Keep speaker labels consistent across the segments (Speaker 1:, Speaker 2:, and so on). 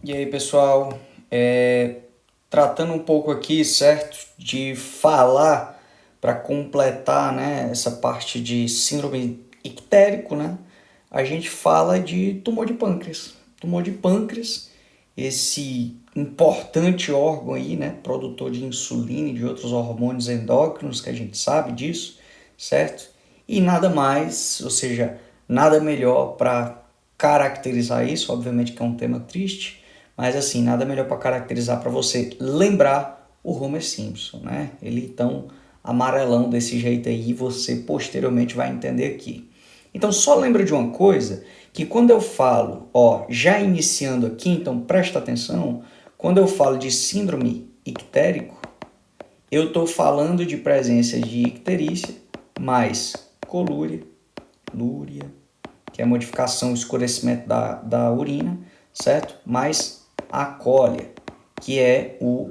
Speaker 1: E aí, pessoal, tratando um pouco aqui, certo, de falar para completar, né, essa parte de síndrome ictérico, né, a gente fala de tumor de pâncreas. Tumor de pâncreas, esse importante órgão aí, né, produtor de insulina e de outros hormônios endócrinos, que a gente sabe disso, certo? E nada mais, ou seja, nada melhor para caracterizar isso, obviamente que é um tema triste, mas assim, nada melhor para caracterizar para você lembrar o Homer Simpson, né? Ele tão amarelão desse jeito aí, você posteriormente vai entender aqui. Então só lembra de uma coisa, que quando eu falo, ó, já iniciando aqui, então presta atenção, quando eu falo de síndrome ictérico, eu estou falando de presença de icterícia mais colúria, lúria, que é a modificação, o escurecimento da urina, certo? Mais a cólia, que é o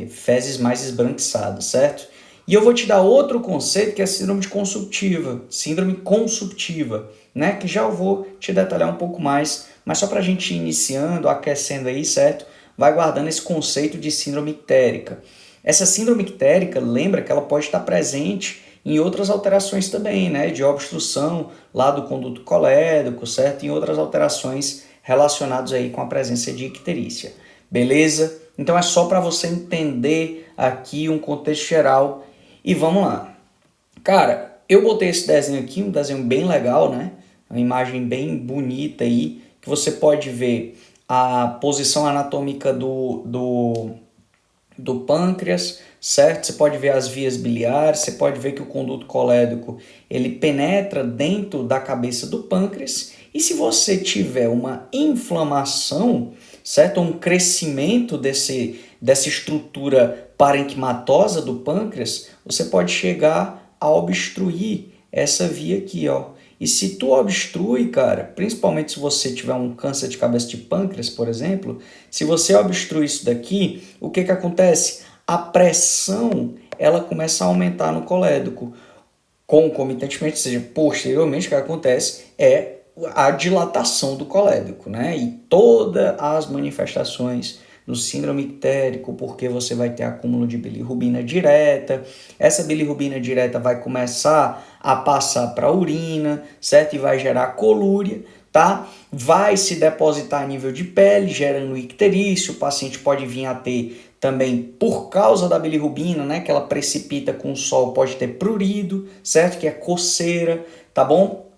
Speaker 1: fezes mais esbranquiçadas, certo? E eu vou te dar outro conceito que é a síndrome consumptiva, né? Que já eu vou te detalhar um pouco mais, mas só para a gente ir iniciando, aquecendo aí, certo? Vai guardando esse conceito de síndrome ictérica. Essa síndrome ictérica, lembra que ela pode estar presente em outras alterações também, né? De obstrução lá do conduto colédoco, certo? Em outras alterações relacionadas aí com a presença de icterícia. Beleza? Então é só para você entender aqui um contexto geral e vamos lá. Cara, eu botei esse desenho aqui, um desenho bem legal, né? Uma imagem bem bonita aí, que você pode ver a posição anatômica do pâncreas, certo? Você pode ver as vias biliares, você pode ver que o conduto colédoco ele penetra dentro da cabeça do pâncreas, e se você tiver uma inflamação, certo? Um crescimento dessa estrutura parenquimatosa do pâncreas, você pode chegar a obstruir essa via aqui, ó. E se tu obstrui, cara, principalmente se você tiver um câncer de cabeça de pâncreas, por exemplo, se você obstrui isso daqui, o que acontece? A pressão, ela começa a aumentar no colédoco. Concomitantemente, ou seja, posteriormente, o que acontece é a dilatação do colédoco, né? E todas as manifestações do síndrome ictérico, porque você vai ter acúmulo de bilirrubina direta, essa bilirrubina direta vai começar a passar para a urina, certo? E vai gerar colúria, tá? Vai se depositar a nível de pele, gerando icterícia, o paciente pode vir a ter também, por causa da bilirrubina, né, que ela precipita com o sol, pode ter prurido, certo? Que é coceira, tá bom?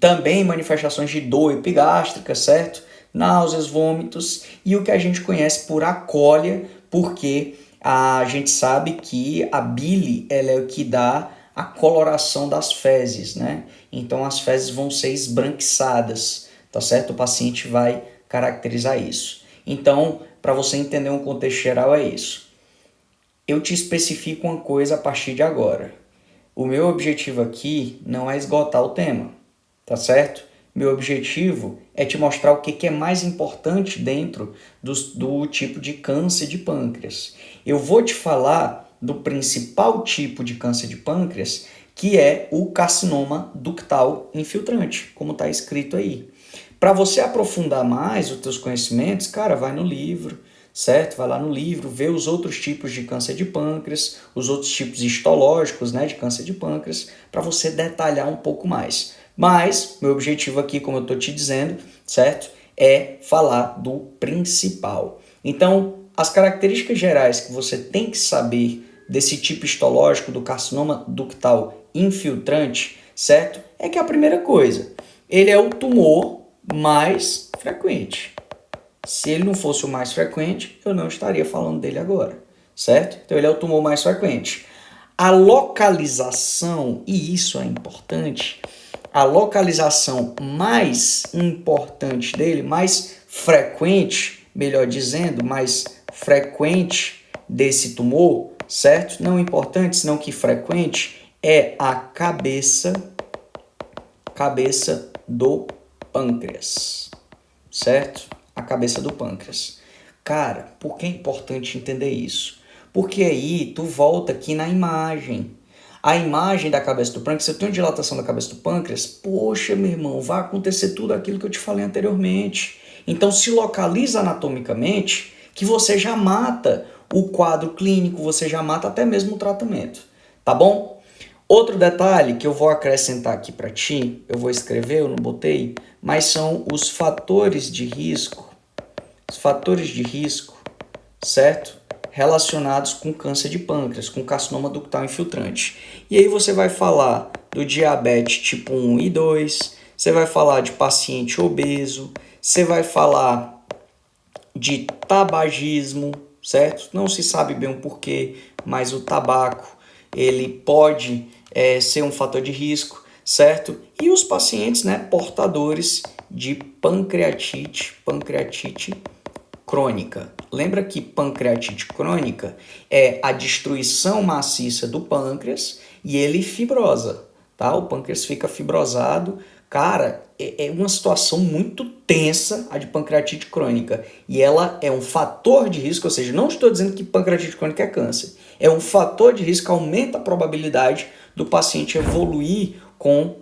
Speaker 1: Também manifestações de dor epigástrica, certo? Náuseas, vômitos e o que a gente conhece por acólia, porque a gente sabe que a bile ela é o que dá a coloração das fezes, né? Então as fezes vão ser esbranquiçadas, tá certo? O paciente vai caracterizar isso. Então, para você entender um contexto geral é isso. Eu te especifico uma coisa a partir de agora. O meu objetivo aqui não é esgotar o tema, tá certo? Meu objetivo é te mostrar o que é mais importante dentro do tipo de câncer de pâncreas. Eu vou te falar do principal tipo de câncer de pâncreas, que é o carcinoma ductal infiltrante, como está escrito aí. Para você aprofundar mais os teus conhecimentos, cara, vai no livro, certo? Vai lá no livro, vê os outros tipos de câncer de pâncreas, os outros tipos histológicos, né, de câncer de pâncreas, para você detalhar um pouco mais. Mas meu objetivo aqui, como eu estou te dizendo, certo? É falar do principal. Então, as características gerais que você tem que saber desse tipo histológico do carcinoma ductal infiltrante, certo? É que a primeira coisa, ele é o tumor mais frequente. Se ele não fosse o mais frequente, eu não estaria falando dele agora, certo? Então ele é o tumor mais frequente. A localização, e isso é importante, a localização mais importante dele, mais frequente, melhor dizendo, mais frequente desse tumor, certo? Não importante, senão que frequente, é a cabeça do pâncreas, certo? A cabeça do pâncreas. Cara, por que é importante entender isso? Porque aí tu volta aqui na imagem. A imagem da cabeça do pâncreas, se eu tenho dilatação da cabeça do pâncreas, poxa, meu irmão, vai acontecer tudo aquilo que eu te falei anteriormente. Então se localiza anatomicamente que você já mata o quadro clínico, você já mata até mesmo o tratamento, tá bom? Outro detalhe que eu vou acrescentar aqui para ti, eu vou escrever, eu não botei, mas são os fatores de risco, certo? Relacionados com câncer de pâncreas, com carcinoma ductal infiltrante. E aí você vai falar do diabetes tipo 1 e 2, você vai falar de paciente obeso, você vai falar de tabagismo, certo? Não se sabe bem o porquê, mas o tabaco ele pode ser um fator de risco, certo? E os pacientes, né, portadores de pancreatite crônica. Lembra que pancreatite crônica é a destruição maciça do pâncreas e ele fibrosa, tá? O pâncreas fica fibrosado. Cara, é uma situação muito tensa a de pancreatite crônica. E ela é um fator de risco, ou seja, não estou dizendo que pancreatite crônica é câncer. É um fator de risco que aumenta a probabilidade do paciente evoluir com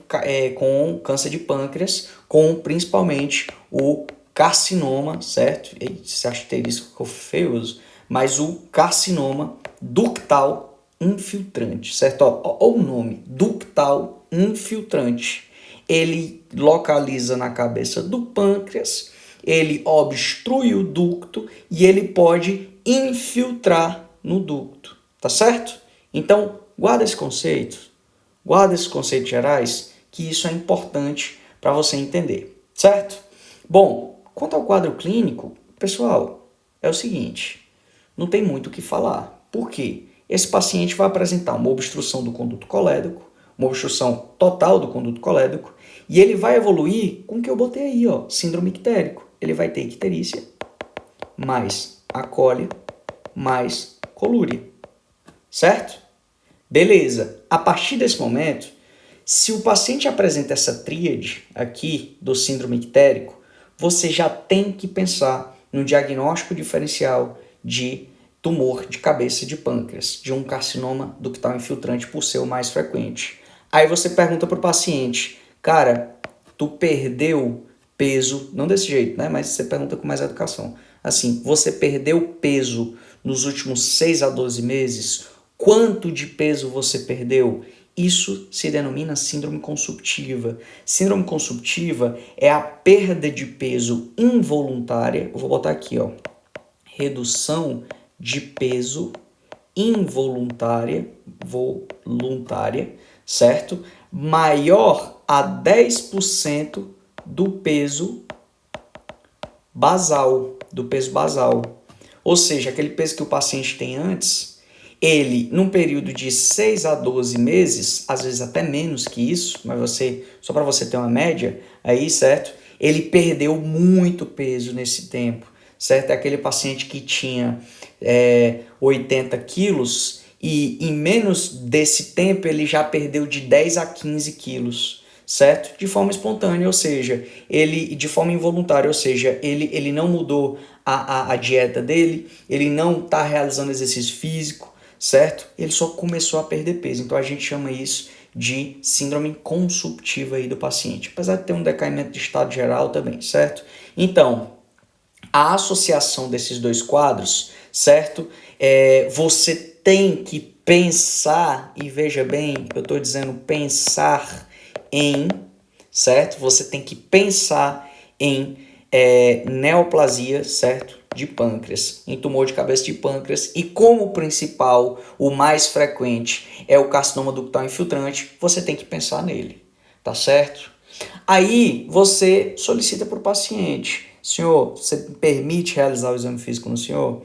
Speaker 1: câncer de pâncreas, com principalmente o carcinoma, certo? Esse asterisco ficou feio, mas o carcinoma ductal infiltrante, certo? Ó o nome, ductal infiltrante. Ele localiza na cabeça do pâncreas, ele obstrui o ducto e ele pode infiltrar no ducto, tá certo? Então, guarda esses conceitos gerais, que isso é importante para você entender, certo? Bom, quanto ao quadro clínico, pessoal, é o seguinte, não tem muito o que falar. Por quê? Esse paciente vai apresentar uma obstrução do conduto colédoco, uma obstrução total do conduto colédoco, e ele vai evoluir com o que eu botei aí, ó, síndrome ictérico. Ele vai ter icterícia, mais acólia, mais colúria, certo? Beleza. A partir desse momento, se o paciente apresenta essa tríade aqui do síndrome ictérico, você já tem que pensar no diagnóstico diferencial de tumor de cabeça de pâncreas, de um carcinoma ductal infiltrante por ser o mais frequente. Aí você pergunta para o paciente, cara, tu perdeu peso, não desse jeito, né? Mas você pergunta com mais educação. Assim, você perdeu peso nos últimos 6 a 12 meses? Quanto de peso você perdeu? Isso se denomina síndrome consumptiva. Síndrome consumptiva é a perda de peso involuntária. Eu vou botar aqui, ó. Redução de peso involuntária, certo? Maior a 10% do peso basal, Ou seja, aquele peso que o paciente tem antes, ele, num período de 6 a 12 meses, às vezes até menos que isso, mas só para você ter uma média aí, certo? Ele perdeu muito peso nesse tempo, certo? É aquele paciente que tinha 80 quilos e em menos desse tempo ele já perdeu de 10 a 15 quilos, certo? De forma espontânea, ou seja, de forma involuntária, ou seja, ele não mudou a dieta dele, ele não está realizando exercício físico, certo? Ele só começou a perder peso. Então a gente chama isso de síndrome consumptiva aí do paciente, apesar de ter um decaimento de estado geral também, certo? Então, a associação desses dois quadros, certo? Você tem que pensar, e veja bem, eu estou dizendo pensar em, certo? Você tem que pensar em neoplasia, certo? De pâncreas, em tumor de cabeça de pâncreas, e como principal, o mais frequente é o carcinoma ductal infiltrante, você tem que pensar nele, tá certo? Aí você solicita para o paciente, senhor, você permite realizar o exame físico no senhor?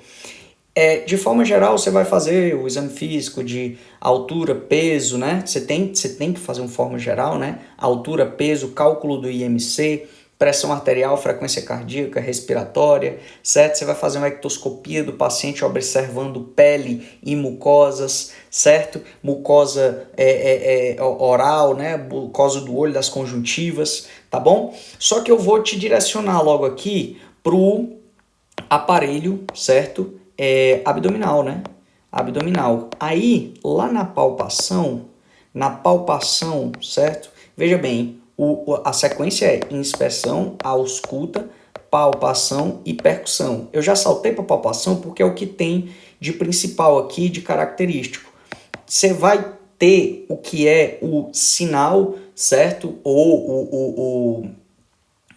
Speaker 1: De forma geral, você vai fazer o exame físico de altura, peso, né? Você tem que fazer uma forma geral, né? Altura, peso, cálculo do IMC, pressão arterial, frequência cardíaca, respiratória, certo? Você vai fazer uma ectoscopia do paciente observando pele e mucosas, certo? Mucosa oral, né? Mucosa do olho, das conjuntivas, tá bom? Só que eu vou te direcionar logo aqui pro aparelho, certo? Abdominal, né? Abdominal. Aí, lá na palpação, certo? Veja bem, a sequência é inspeção, ausculta, palpação e percussão. Eu já saltei para palpação porque é o que tem de principal aqui, de característico. Você vai ter o que é o sinal, certo? Ou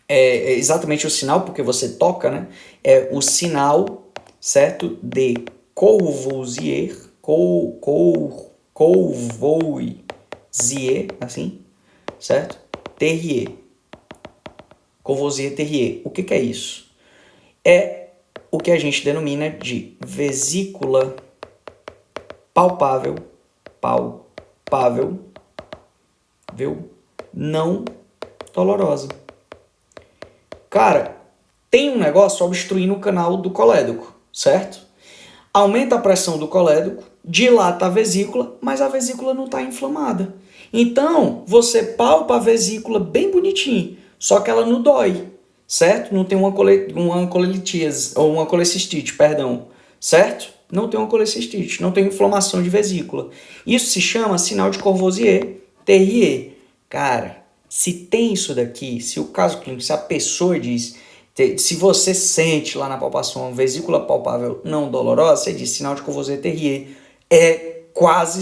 Speaker 1: exatamente o sinal, porque você toca, né? É o sinal, certo? De Courvoisier, Courvoisier, assim, certo? Terrier. Courvoisier-Terrier. O que é isso? É o que a gente denomina de vesícula palpável, não dolorosa. Cara, tem um negócio obstruindo o canal do colédoco, certo? Aumenta a pressão do colédoco, dilata a vesícula, mas a vesícula não está inflamada. Então, você palpa a vesícula bem bonitinho, só que ela não dói, certo? Não tem uma colelitíase, ou uma colecistite, perdão, certo? Não tem uma colecistite, não tem inflamação de vesícula. Isso se chama sinal de Courvoisier-Terrier. Cara, se tem isso daqui, se o caso clínico, se a pessoa diz, se você sente lá na palpação uma vesícula palpável não dolorosa, você diz sinal de Courvoisier-Terrier, é quase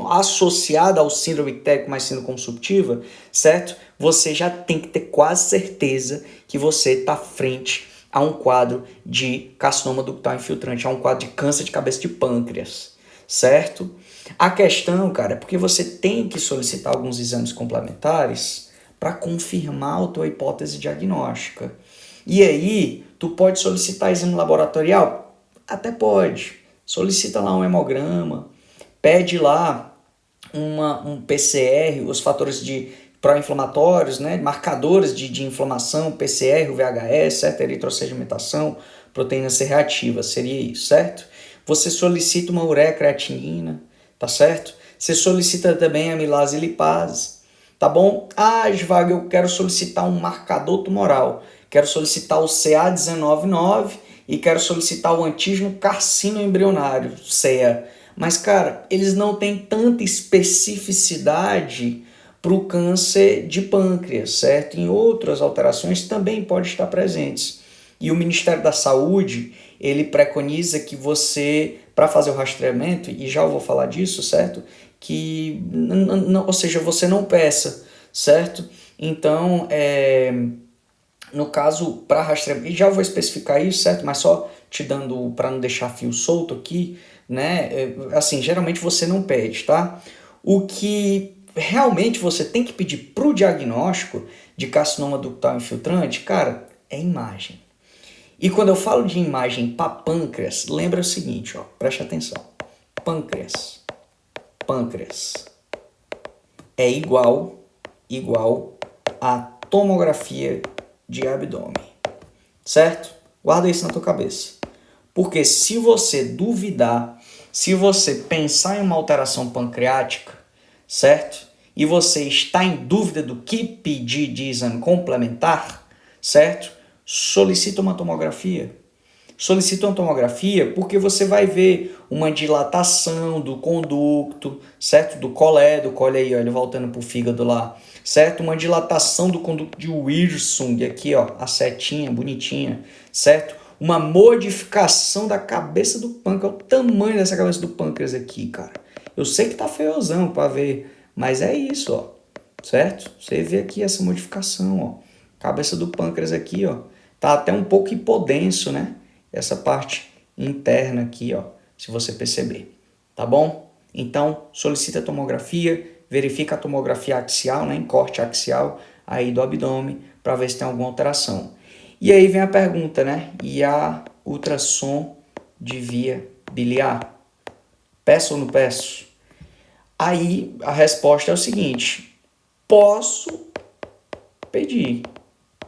Speaker 1: associada ao síndrome ictérico mais síndrome consumptiva, certo? Você já tem que ter quase certeza que você está frente a um quadro de carcinoma ductal infiltrante, a um quadro de câncer de cabeça de pâncreas, certo? A questão, cara, é porque você tem que solicitar alguns exames complementares para confirmar a tua hipótese diagnóstica. E aí, tu pode solicitar exame laboratorial? Até pode. Solicita lá um hemograma, pede lá um PCR, os fatores de pró-inflamatórios, né, marcadores de inflamação, PCR, o VHS, certo? Eritrossedimentação, proteína C reativa, seria isso, certo? Você solicita uma ureacreatinina, tá certo? Você solicita também amilase e lipase, tá bom? Ah, Svag, eu quero solicitar um marcador tumoral, quero solicitar o CA199 e quero solicitar o antígeno carcinoembrionário, CEA. Mas, cara, eles não têm tanta especificidade para o câncer de pâncreas, certo? Em outras alterações também pode estar presentes. E o Ministério da Saúde, ele preconiza que você, para fazer o rastreamento, e já eu vou falar disso, certo? Que, ou seja, você não peça, certo? Então, no caso, para rastreamento, e já vou especificar isso, certo? Mas só te dando, para não deixar fio solto aqui, né? Assim, geralmente você não pede, tá? O que realmente você tem que pedir para o diagnóstico de carcinoma ductal infiltrante, cara, é imagem. E quando eu falo de imagem para pâncreas, lembra o seguinte, ó, preste atenção. Pâncreas é igual a tomografia de abdômen, certo? Guarda isso na tua cabeça. Porque se você duvidar, se você pensar em uma alteração pancreática, certo? E você está em dúvida do que pedir de exame complementar, certo? Solicita uma tomografia. Solicita uma tomografia porque você vai ver uma dilatação do conducto, certo? Do colédoco, olha aí, olha, voltando para o fígado lá, certo? Uma dilatação do conduto de Wirsung, aqui, ó, a setinha bonitinha, certo? Uma modificação da cabeça do pâncreas, o tamanho dessa cabeça do pâncreas aqui, cara. Eu sei que tá feiozão para ver, mas é isso, ó, certo? Você vê aqui essa modificação, ó, cabeça do pâncreas aqui, ó, tá até um pouco hipodenso, né? Essa parte interna aqui, ó, se você perceber, tá bom? Então, solicita a tomografia, verifica a tomografia axial, né, em corte axial aí do abdômen, para ver se tem alguma alteração. E aí vem a pergunta, né? E a ultrassom de via biliar? Peço ou não peço? Aí a resposta é o seguinte: posso pedir,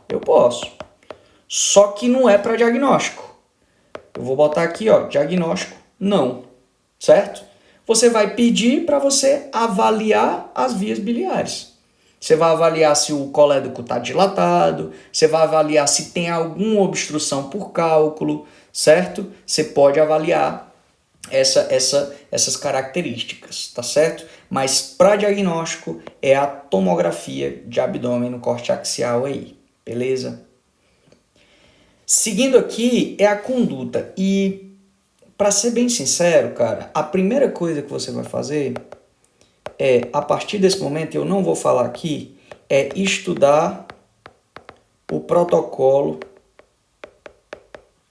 Speaker 1: eu posso. Só que não é para diagnóstico. Eu vou botar aqui, ó, diagnóstico não, certo? Você vai pedir para você avaliar as vias biliares. Você vai avaliar se o colédoco está dilatado, você vai avaliar se tem alguma obstrução por cálculo, certo? Você pode avaliar essas características, tá certo? Mas para diagnóstico é a tomografia de abdômen no corte axial aí, beleza? Seguindo aqui é a conduta. E, para ser bem sincero, cara, a primeira coisa que você vai fazer é, a partir desse momento, eu não vou falar aqui, é estudar o protocolo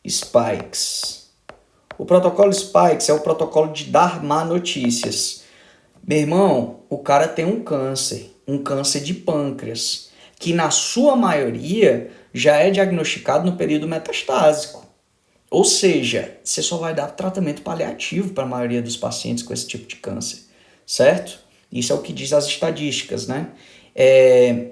Speaker 1: Spikes. O protocolo Spikes é o protocolo de dar má notícias. Meu irmão, o cara tem um câncer de pâncreas, que na sua maioria já é diagnosticado no período metastásico. Ou seja, você só vai dar tratamento paliativo para a maioria dos pacientes com esse tipo de câncer, certo? Isso é o que diz as estatísticas, né?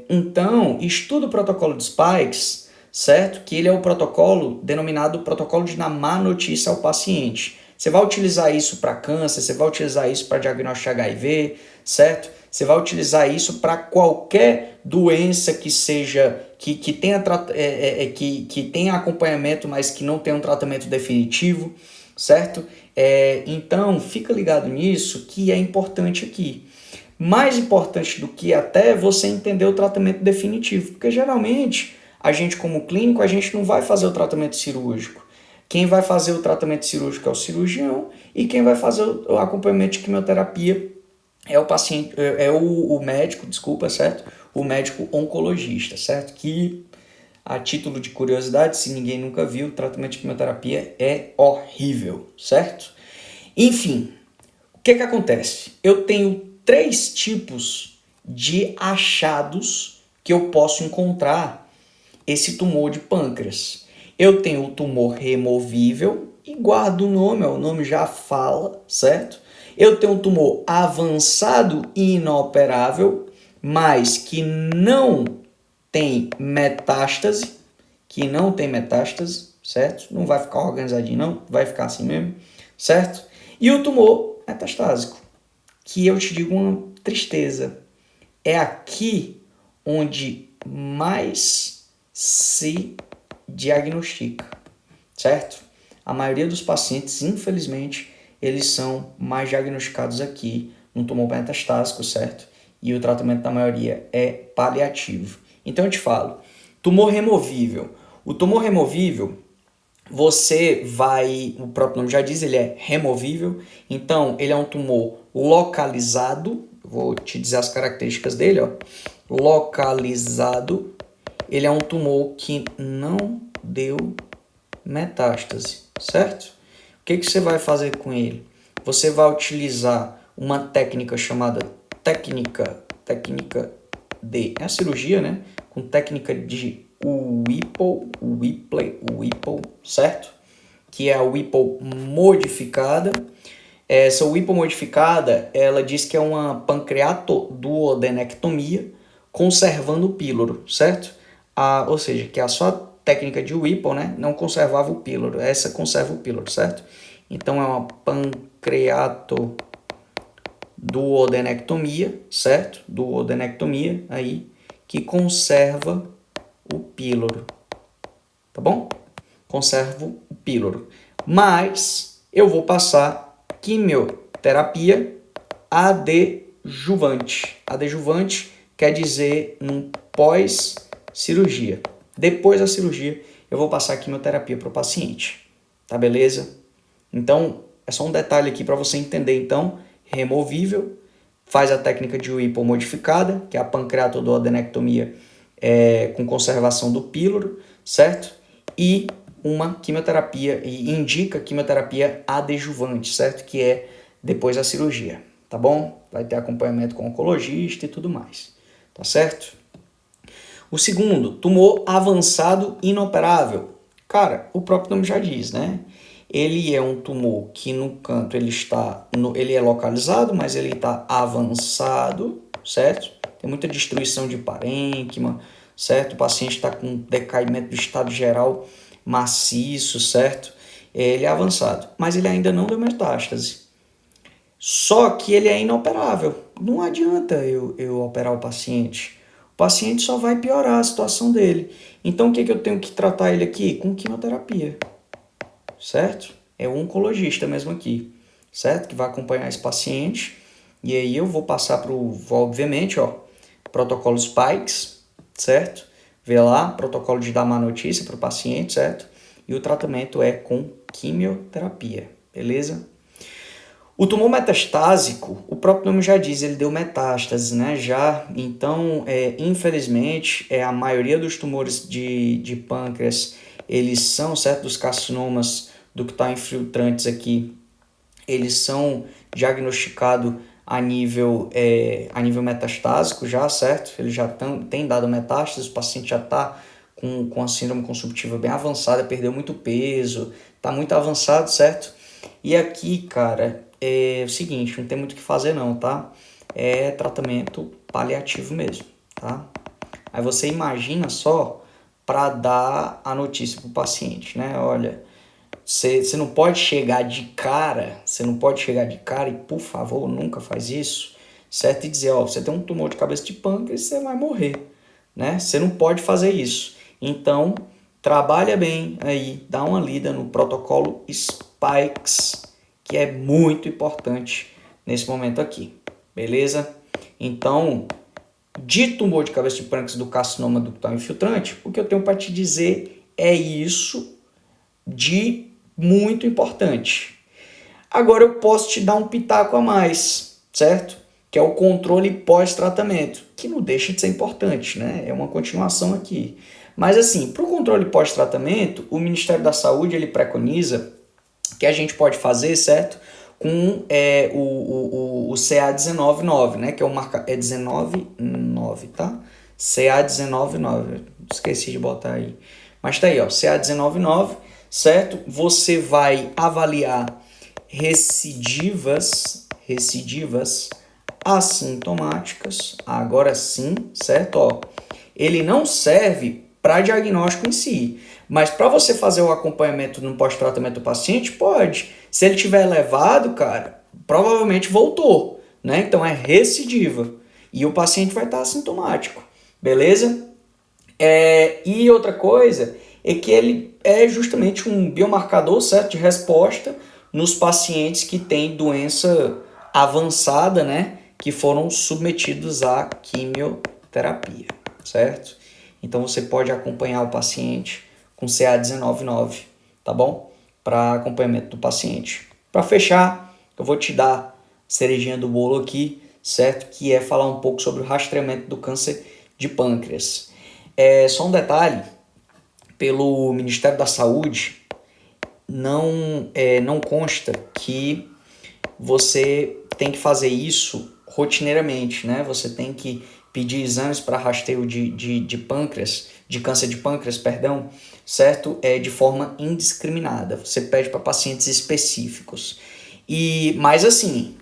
Speaker 1: Então, estuda o protocolo de Spikes, certo? Que ele é o protocolo denominado protocolo de dar má notícia ao paciente. Você vai utilizar isso para câncer, você vai utilizar isso para diagnóstico de HIV, certo? Você vai utilizar isso para qualquer doença que seja, que tenha acompanhamento, mas que não tenha um tratamento definitivo, certo? Então, fica ligado nisso, que é importante aqui. Mais importante do que até você entender o tratamento definitivo, porque geralmente a gente como clínico, a gente não vai fazer o tratamento cirúrgico. Quem vai fazer o tratamento cirúrgico é o cirurgião e quem vai fazer o acompanhamento de quimioterapia é o paciente, o médico, desculpa, certo? O médico oncologista, certo? Que, a título de curiosidade, se ninguém nunca viu, o tratamento de quimioterapia é horrível, certo? Enfim, o que acontece? Eu tenho 3 tipos de achados que eu posso encontrar esse tumor de pâncreas. Eu tenho o tumor removível, e guarda o nome já fala, certo? Eu tenho um tumor avançado e inoperável, mas que não tem metástase, certo? Não vai ficar organizadinho não, vai ficar assim mesmo, certo? E o tumor metastásico, que eu te digo uma tristeza, é aqui onde mais se diagnostica, certo? A maioria dos pacientes, infelizmente, eles são mais diagnosticados aqui no tumor metastásico, certo? E o tratamento da maioria é paliativo. Então eu te falo, tumor removível. O tumor removível, você vai, o próprio nome já diz, ele é removível, então ele é um tumor localizado, vou te dizer as características dele, ó. Localizado, ele é um tumor que não deu metástase, certo? O que você vai fazer com ele? Você vai utilizar uma técnica chamada técnica de, é a cirurgia, né? Com técnica de Whipple, certo? Que é a Whipple modificada. Essa Whipple modificada, ela diz que é uma pancreatoduodenectomia conservando o píloro, certo? Ou seja, que a sua técnica de Whipple, né, não conservava o píloro, essa conserva o píloro, certo? Então é uma pancreatoduodenectomia, certo? Duodenectomia aí, que conserva o píloro, tá bom? Conservo o píloro. Mas eu vou passar quimioterapia adjuvante. Adjuvante quer dizer num pós-cirurgia. Depois da cirurgia, eu vou passar quimioterapia para o paciente, tá beleza? Então, é só um detalhe aqui para você entender. Então, removível, faz a técnica de Whipple modificada, que é a pancreatoduodenectomia com conservação do píloro, certo? E uma quimioterapia, e indica quimioterapia adjuvante, certo? Que é depois da cirurgia, tá bom? Vai ter acompanhamento com oncologista e tudo mais, tá certo? O segundo, tumor avançado inoperável. Cara, o próprio nome já diz, né? Ele é um tumor que no canto ele é localizado, mas ele está avançado, certo? Tem muita destruição de parênquima, certo? O paciente está com decaimento do estado geral maciço, certo? Ele é avançado, mas ele ainda não deu metástase. Só que ele é inoperável. Não adianta eu operar o paciente. O paciente só vai piorar a situação dele. Então o que eu tenho que tratar ele aqui? Com quimioterapia, certo? É o oncologista mesmo aqui, certo? Que vai acompanhar esse paciente. E aí eu vou passar para o, obviamente, ó, protocolo Spikes, certo? Vê lá, protocolo de dar má notícia para o paciente, certo? e o tratamento é com quimioterapia, beleza? O tumor metastásico, o próprio nome já diz, ele deu metástases, né? Já, então, infelizmente, a maioria dos tumores de pâncreas, eles são, certo, dos carcinomas ductal infiltrantes aqui, eles são diagnosticados a nível metastásico já, certo? Eles já têm dado metástases, o paciente já está com a síndrome consumptiva bem avançada, perdeu muito peso, está muito avançado, certo? E aqui, cara, é o seguinte, não tem muito o que fazer não, tá? É tratamento paliativo mesmo, tá? Aí você imagina só para dar a notícia pro paciente, né? Olha, você não pode chegar de cara, e por favor, nunca faz isso, certo? E dizer, ó, você tem um tumor de cabeça de pâncreas, você vai morrer, né? Você não pode fazer isso. Então, trabalha bem aí, dá uma lida no protocolo SPIKES, que é muito importante nesse momento aqui, beleza? Então, de tumor de cabeça de pâncreas do carcinoma ductal infiltrante, o que eu tenho para te dizer é isso de muito importante. Agora eu posso te dar um pitaco a mais, certo? Que é o controle pós-tratamento, que não deixa de ser importante, né? É uma continuação aqui. Mas assim, para o controle pós-tratamento, o Ministério da Saúde ele preconiza que a gente pode fazer, certo? Com o CA199, né? Que é o marca 199, tá? CA199, esqueci de botar aí. Mas tá aí, ó, CA199, certo? Você vai avaliar recidivas assintomáticas. Agora sim, certo? Ó, ele não serve para diagnóstico em si, mas para você fazer o acompanhamento no pós-tratamento do paciente, pode. Se ele tiver elevado, cara, provavelmente voltou, né? Então é recidiva e o paciente vai estar assintomático, beleza? E outra coisa é que ele é justamente um biomarcador, certo, de resposta nos pacientes que têm doença avançada, né, que foram submetidos à quimioterapia, certo? Então você pode acompanhar o paciente com CA199, tá bom? Para acompanhamento do paciente. Para fechar, eu vou te dar cerejinha do bolo aqui, certo? Que é falar um pouco sobre o rastreamento do câncer de pâncreas. Só um detalhe, pelo Ministério da Saúde, não consta que você tem que fazer isso rotineiramente, né? Você tem que pedir exames para rastreio de pâncreas, de câncer de pâncreas, perdão, certo? De forma indiscriminada. Você pede para pacientes específicos. Mas assim,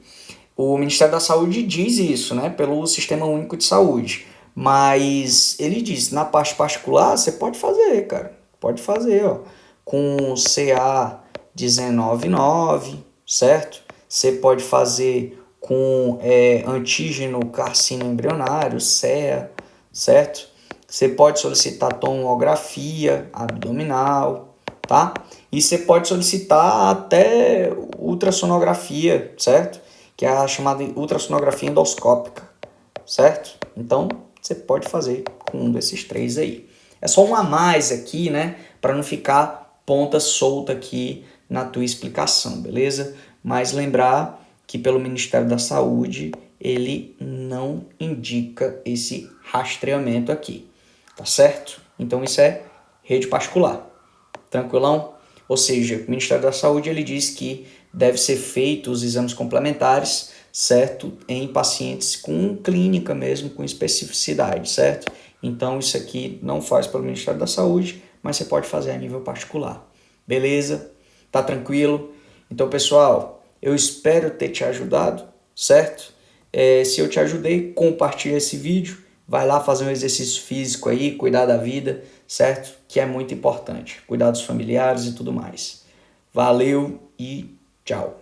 Speaker 1: o Ministério da Saúde diz isso, né? Pelo Sistema Único de Saúde. Mas ele diz, na parte particular, você pode fazer, cara. Pode fazer, ó. Com CA199, certo? Você pode fazer com antígeno carcino embrionário, CEA, certo? Você pode solicitar tomografia abdominal, tá? E você pode solicitar até ultrassonografia, certo? Que é a chamada ultrassonografia endoscópica, certo? Então, você pode fazer com um desses três aí. É só um a mais aqui, né? Para não ficar ponta solta aqui na tua explicação, beleza? Mas lembrar que pelo Ministério da Saúde, ele não indica esse rastreamento aqui, tá certo? Então isso é rede particular, tranquilão? Ou seja, o Ministério da Saúde ele diz que deve ser feito os exames complementares, certo? Em pacientes com clínica mesmo, com especificidade, certo? Então isso aqui não faz pelo Ministério da Saúde, mas você pode fazer a nível particular. Beleza? Tá tranquilo? Então, pessoal, eu espero ter te ajudado, certo? Se eu te ajudei, compartilha esse vídeo. Vai lá fazer um exercício físico aí, cuidar da vida, certo? Que é muito importante. Cuidar dos familiares e tudo mais. Valeu e tchau.